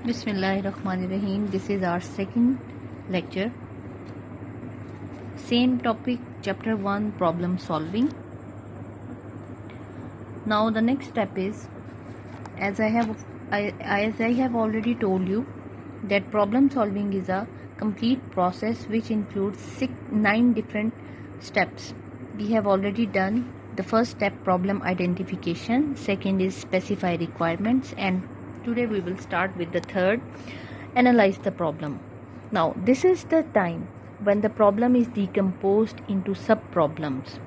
Bismillahirrahmanirrahim. This is our second lecture. Same topic, chapter 1, problem solving. Now the next step is, as I have already told you, that problem solving is a complete process which includes 9 different steps. We have already done the first step, problem identification. Second is specify requirements, and today we will start with the third, analyze the problem. Now this is the time when the problem is decomposed into sub-problems.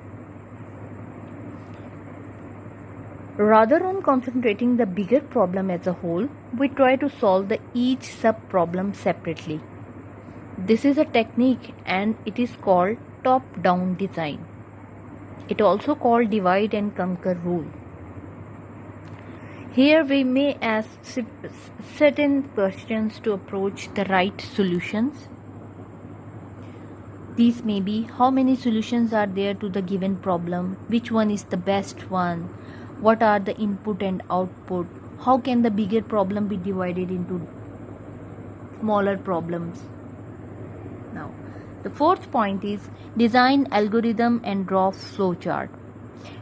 Rather than concentrating the bigger problem as a whole, we try to solve each sub-problem separately. This is a technique and it is called top-down design. It also called divide and conquer rule. Here we may ask certain questions to approach the right solutions. These may be: how many solutions are there to the given problem? Which one is the best one? What are the input and output? How can the bigger problem be divided into smaller problems? Now, the fourth point is design algorithm and draw flowchart.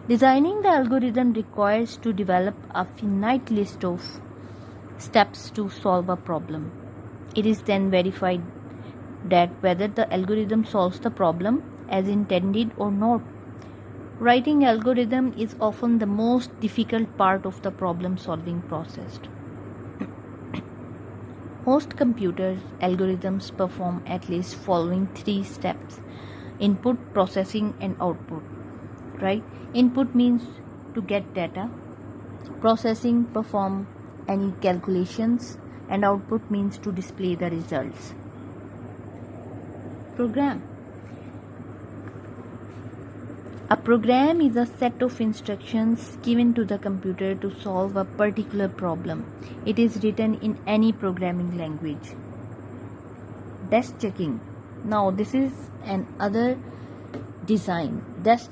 Designing the algorithm requires to develop a finite list of steps to solve a problem. It is then verified that whether the algorithm solves the problem as intended or not. Writing algorithm is often the most difficult part of the problem solving process. Most computers algorithms perform at least following 3 steps: input, processing and output. Right? Input means to get data, processing perform any calculations, and output means to display the results. Program. A program is a set of instructions given to the computer to solve a particular problem. It is written in any programming language. Desk checking. Now this is another design. Desk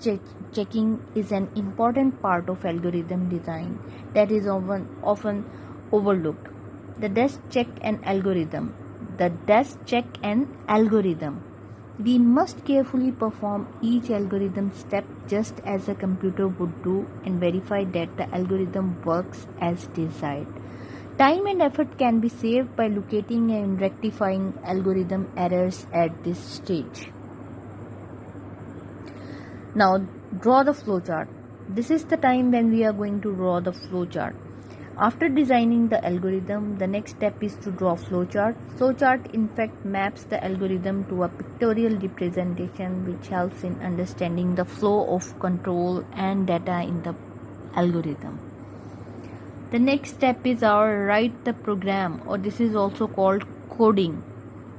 checking is an important part of algorithm design that is often overlooked. The desk check and algorithm. We must carefully perform each algorithm step just as a computer would do and verify that the algorithm works as desired. Time and effort can be saved by locating and rectifying algorithm errors at this stage. Now, draw the flowchart. This is the time when we are going to draw the flowchart. After designing the algorithm, the next step is to draw flowchart. Flowchart in fact maps the algorithm to a pictorial representation which helps in understanding the flow of control and data in the algorithm. The next step is our write the program, or this is also called coding.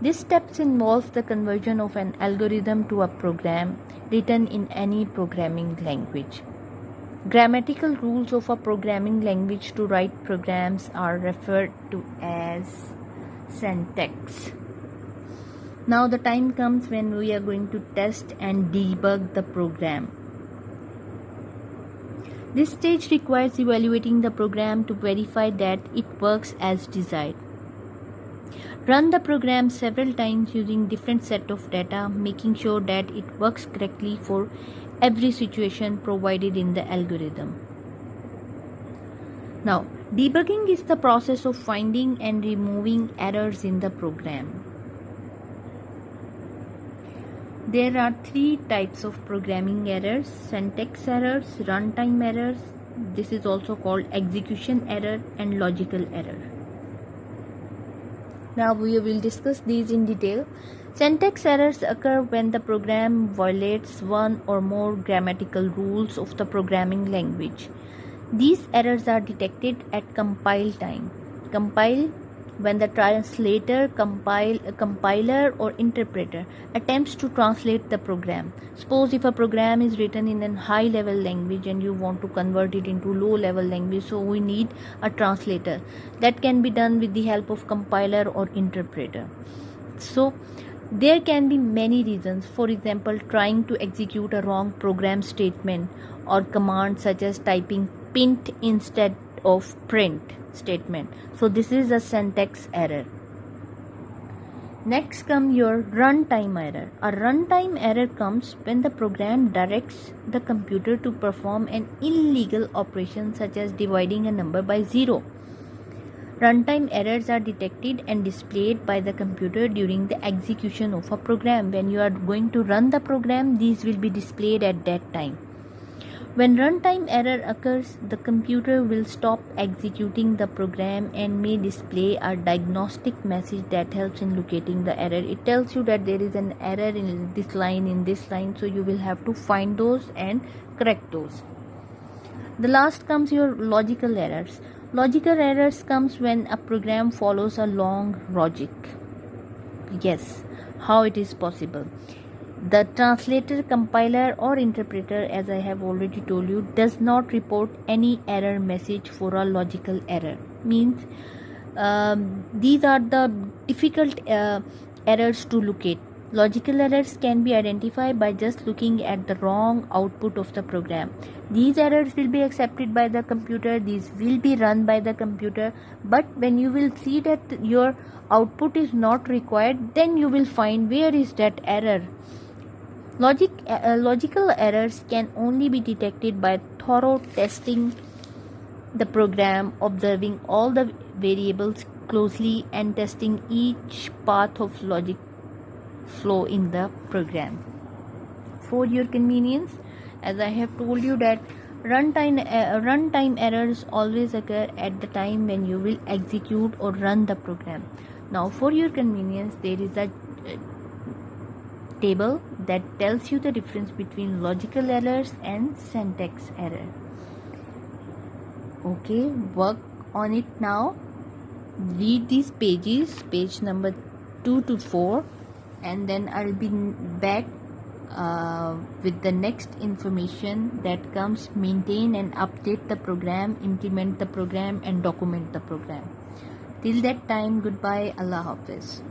This step involves the conversion of an algorithm to a program written in any programming language. Grammatical rules of a programming language to write programs are referred to as syntax. Now the time comes when we are going to test and debug the program. This stage requires evaluating the program to verify that it works as desired. Run the program several times using different set of data, making sure that it works correctly for every situation provided in the algorithm. Now, debugging is the process of finding and removing errors in the program. There are 3 types of programming errors: syntax errors, runtime errors, this is also called execution error, and logical error. Now we will discuss these in detail. Syntax errors occur when the program violates one or more grammatical rules of the programming language. These errors are detected at compile time. Compile when the translator, compiler or interpreter attempts to translate the program. Suppose if a program is written in a high level language and you want to convert it into low level language, so we need a translator. That can be done with the help of compiler or interpreter. So there can be many reasons. For example, trying to execute a wrong program statement or command such as typing print instead of print statement. So this is a syntax error. Next comes your runtime error. A runtime error comes when the program directs the computer to perform an illegal operation such as dividing a number by 0. Runtime errors are detected and displayed by the computer during the execution of a program. When you are going to run the program, these will be displayed at that time. When runtime error occurs, the computer will stop executing the program and may display a diagnostic message that helps in locating the error. It tells you that there is an error in this line, so you will have to find those and correct those. The last comes your logical errors. Logical errors comes when a program follows a long logic. Yes, how it is possible? The translator, compiler or interpreter, as I have already told you, does not report any error message for a logical error. Means these are the difficult errors to locate. Logical errors can be identified by just looking at the wrong output of the program. These errors will be accepted by the computer, these will be run by the computer, but when you will see that your output is not required, then you will find where is that error. Logical errors can only be detected by thorough testing the program, observing all the variables closely and testing each path of logic flow in the program. For your convenience, as I have told you that runtime errors always occur at the time when you will execute or run the program. Now for your convenience, there is a table that tells you the difference between logical errors and syntax error. Okay, work on it now. Read these pages, page number 2 to 4, and then I'll be back with the next information that comes: maintain and update the program, implement the program and document the program. Till that time, goodbye, Allah Hafiz.